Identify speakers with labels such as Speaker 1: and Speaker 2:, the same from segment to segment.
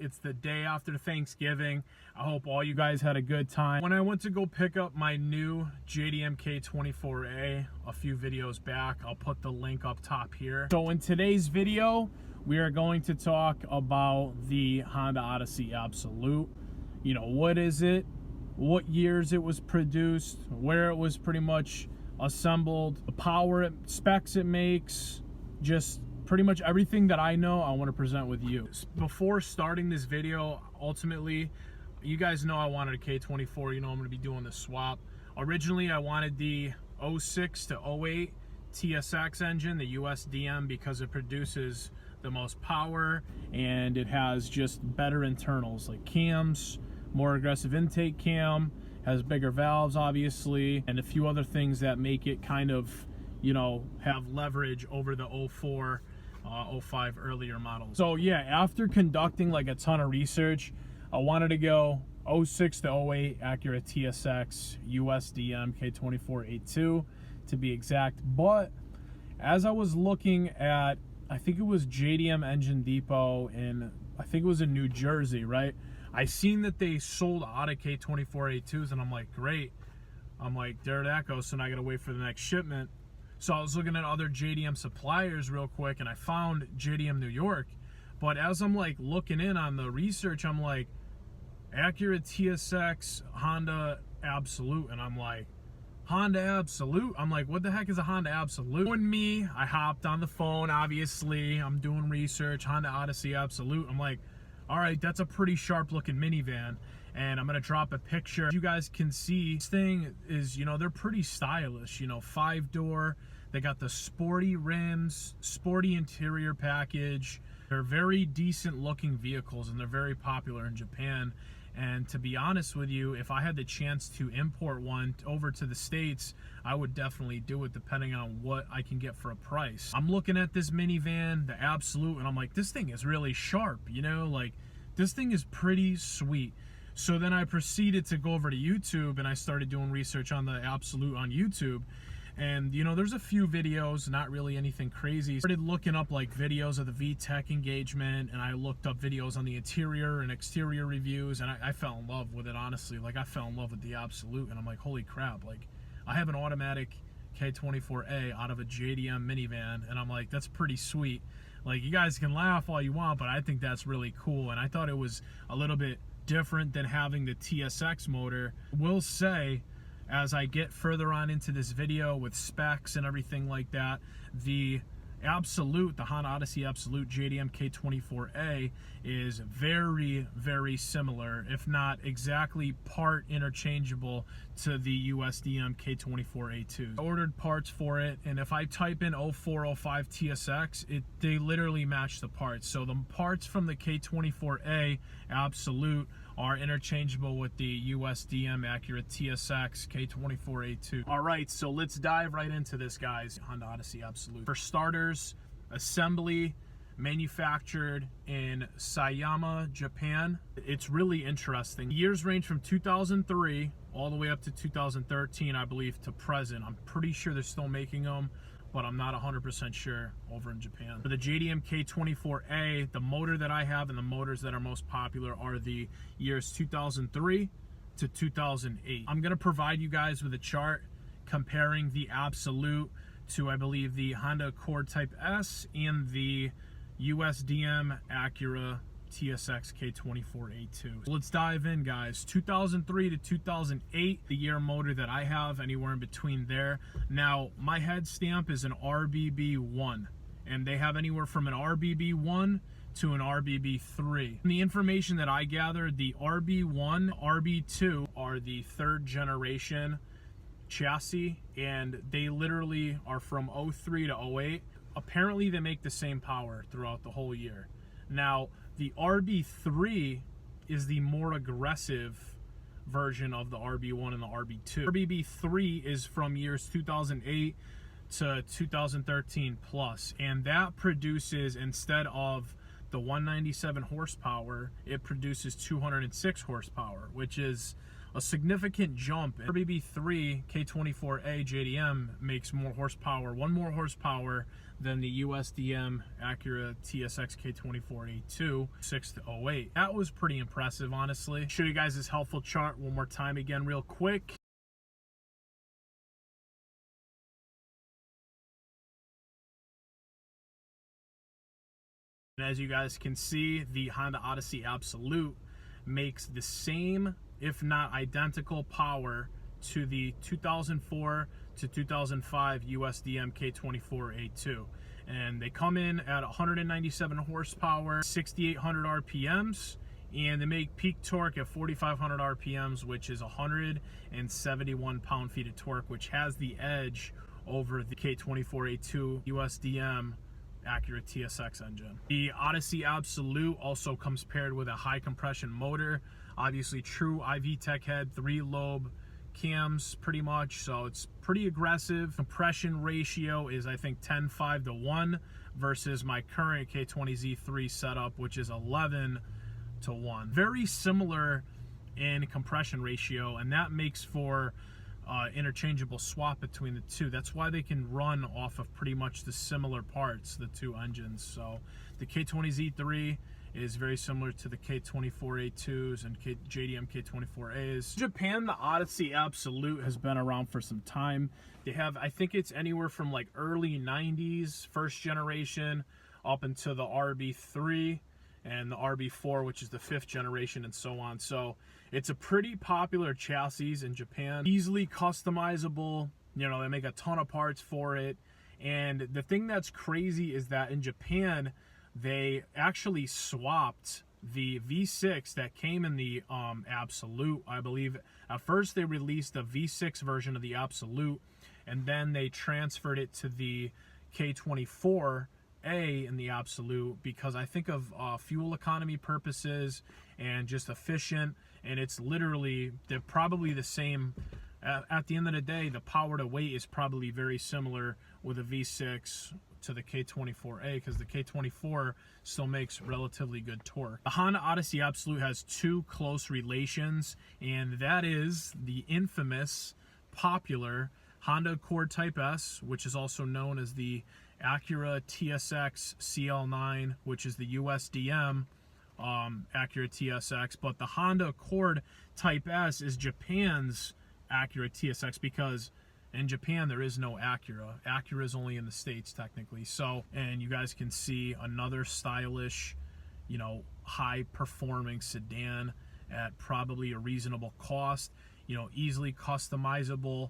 Speaker 1: It's the day after Thanksgiving. I hope all you guys had a good time. When I went to go pick up my new JDM K24A a few videos back, I'll put the link up top here. So in today's video, we are going to talk about the Honda Odyssey Absolute. You know, what is it? What years it was produced, where it was pretty much assembled, the power specs it makes, just pretty much everything that I know I want to present with you. Before starting this video, ultimately, you guys know I wanted a K24. You know I'm going to be doing the swap. Originally, I wanted the 06 to 08 TSX engine, the USDM, because it produces the most power and it has just better internals like cams, more aggressive intake cam, has bigger valves obviously, and a few other things that make it kind of, you know, have leverage over the 04, 05 earlier models. So yeah, after conducting like a ton of research, I wanted to go 06 to 08 Acura TSX USDM K24A2 to be exact. But as I was looking at, I think it was JDM Engine Depot in, I think it was in New Jersey, right? I seen that they sold out of K24A2s and I'm like, great. I'm like, there that goes, so now I gotta wait for the next shipment. So I was looking at other JDM suppliers real quick and I found JDM New York. But as I'm like looking in on the research, I'm like, Acura TSX, Honda Absolute, and I'm like, Honda Absolute? I'm like, what the heck is a Honda Absolute? When me, I hopped on the phone, obviously, I'm doing research, Honda Odyssey Absolute. I'm like, all right, that's a pretty sharp looking minivan. And I'm gonna drop a picture. You guys can see, this thing is, you know, they're pretty stylish, you know, 5-door. They got the sporty rims, sporty interior package. They're very decent looking vehicles and they're very popular in Japan. And to be honest with you, if I had the chance to import one over to the States, I would definitely do it depending on what I can get for a price. I'm looking at this minivan, the Absolute, and I'm like, this thing is really sharp, you know, like this thing is pretty sweet. So then I proceeded to go over to YouTube and I started doing research on the Absolute on YouTube. And you know, there's a few videos, not really anything crazy. I started looking up like videos of the VTEC engagement, and I looked up videos on the interior and exterior reviews, and I fell in love with it, honestly. Like, I fell in love with the Absolute, and I'm like, holy crap, like, I have an automatic K24A out of a JDM minivan, and I'm like, that's pretty sweet. Like, you guys can laugh all you want, but I think that's really cool, and I thought it was a little bit different than having the TSX motor. Will say, as I get further on into this video with specs and everything like that, the Absolute, the Honda Odyssey Absolute JDM K24A is very, very similar, if not exactly part interchangeable to the USDM K24A2. I ordered parts for it, and if I type in 0405 TSX, they literally match the parts. So the parts from the K24A Absolute are interchangeable with the USDM Acura TSX K24A2. All right, so let's dive right into this, guys. Honda Odyssey Absolute. For starters, assembly manufactured in Sayama, Japan. It's really interesting. Years range from 2003 all the way up to 2013, I believe, to present. I'm pretty sure they're still making them, but I'm not 100% sure over in Japan. For the JDM K24A, the motor that I have and the motors that are most popular are the years 2003 to 2008. I'm gonna provide you guys with a chart comparing the Absolute to, I believe, the Honda Accord Type S and the USDM Acura TSX K24A2. Let's dive in, guys. 2003 to 2008, the year motor that I have, anywhere in between there. Now, my head stamp is an RBB1, and they have anywhere from an RBB1 to an RBB3. From the information that I gathered, the RB1, RB2 are the third generation chassis, and they literally are from 03 to 08. Apparently, they make the same power throughout the whole year. Now, the RB3 is the more aggressive version of the RB1 and the RB2. RBB3 is from years 2008 to 2013 plus, and that produces, instead of the 197 horsepower, it produces 206 horsepower, which is a significant jump. RBB3 K24A JDM makes more horsepower, one more horsepower than the USDM Acura TSX K24A2 608. That was pretty impressive, honestly. Show you guys this helpful chart one more time again real quick. And as you guys can see, the Honda Odyssey Absolute makes the same, if not identical, power to the 2004 to 2005 USDM K24A2. And they come in at 197 horsepower, 6,800 RPMs, and they make peak torque at 4,500 RPMs, which is 171 pound-feet of torque, which has the edge over the K24A2 USDM Acura TSX engine. The Odyssey Absolute also comes paired with a high compression motor, obviously true iVTEC head, 3-lobe cams pretty much, so it's pretty aggressive. Compression ratio is I think 10:5 to 1 versus my current K20Z3 setup, which is 11 to 1. Very similar in compression ratio, and that makes for interchangeable swap between the two. That's why they can run off of pretty much the similar parts, the two engines. So the K20Z3 is very similar to the K24A2s and JDM K24As. Japan, the Odyssey Absolute has been around for some time. They have, I think it's anywhere from like early 90s, first generation, up into the RB3 and the RB4, which is the 5th generation, and so on. So it's a pretty popular chassis in Japan. Easily customizable, you know, they make a ton of parts for it. And the thing that's crazy is that in Japan, they actually swapped the V6 that came in the Absolute, I believe. At first they released a V6 version of the Absolute, and then they transferred it to the K24A in the Absolute, because I think of fuel economy purposes and just efficient, and it's literally, they're probably the same. At the end of the day, the power to weight is probably very similar with a V6 to the K24A, because the K24 still makes relatively good torque. The Honda Odyssey Absolute has two close relations, and that is the infamous, popular Honda Accord Type S, which is also known as the Acura TSX CL9, which is the USDM Acura TSX, but the Honda Accord Type S is Japan's Acura TSX, because in Japan there is no Acura. Acura is only in the States technically. So, and you guys can see another stylish, you know, high performing sedan at probably a reasonable cost, you know, easily customizable,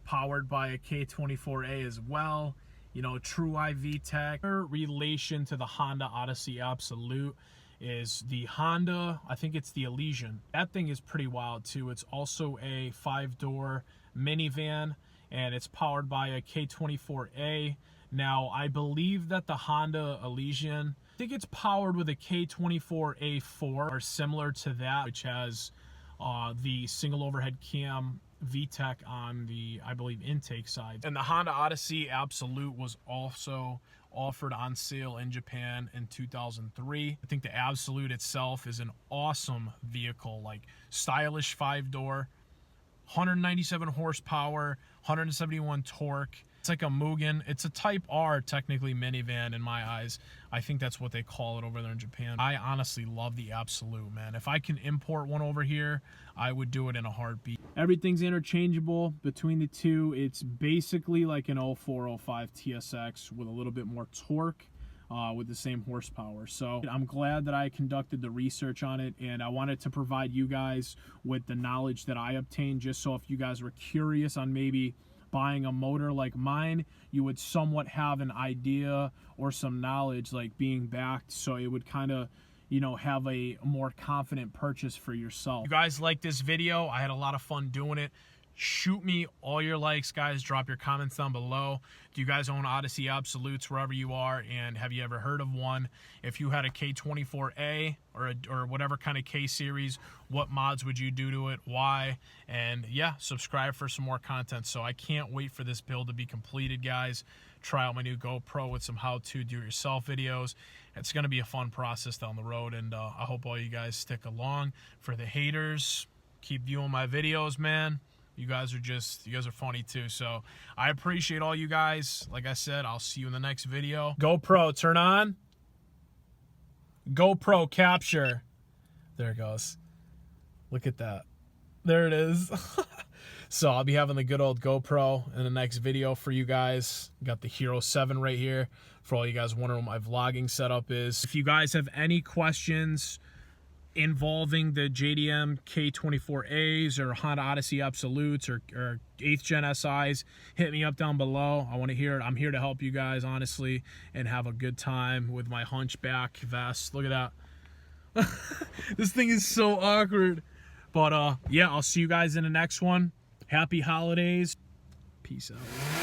Speaker 1: powered by a K24A as well, you know, true iVTEC. Relation to the Honda Odyssey Absolute is the Honda, I think it's the Elysian. That thing is pretty wild too. It's also a 5-door minivan, and it's powered by a K24A. Now, I believe that the Honda Elysian, I think it's powered with a K24A4 or similar to that, which has the single overhead cam VTEC on the, I believe, intake side. And the Honda Odyssey Absolute was also offered on sale in Japan in 2003. I think the Absolute itself is an awesome vehicle, like stylish 5-door, 197 horsepower, 171 torque. It's like a Mugen. It's a Type R, technically, minivan in my eyes. I think that's what they call it over there in Japan. I honestly love the Absolute, man. If I can import one over here, I would do it in a heartbeat. Everything's interchangeable between the two. It's basically like an 0405 TSX with a little bit more torque, with the same horsepower. So I'm glad that I conducted the research on it, and I wanted to provide you guys with the knowledge that I obtained, just so if you guys were curious on maybe buying a motor like mine, you would somewhat have an idea or some knowledge, like being backed, so it would kind of, you know, have a more confident purchase for yourself. You guys like this video? I had a lot of fun doing it. Shoot me all your likes, guys. Drop your comments down below. Do you guys own Odyssey Absolutes wherever you are, and have you ever heard of one? If you had a K24A or whatever kind of K series, what mods would you do to it? Why? And yeah, subscribe for some more content. So I can't wait for this build to be completed, guys. Try out my new GoPro with some how-to do-it-yourself videos. It's going to be a fun process down the road, and I hope all you guys stick along. For the haters, keep viewing my videos, man. You guys are funny too. So I appreciate all you guys. Like I said, I'll see you in the next video. GoPro, turn on. GoPro capture. There it goes. Look at that. There it is. So I'll be having the good old GoPro in the next video for you guys. Got the Hero 7 right here for all you guys wondering what my vlogging setup is. If you guys have any questions involving the JDM K24As or Honda Odyssey Absolutes or 8th Gen SIs, hit me up down below. I want to hear it. I'm here to help you guys, honestly, and have a good time with my hunchback vest. Look at that. This thing is so awkward. But yeah, I'll see you guys in the next one. Happy holidays. Peace out.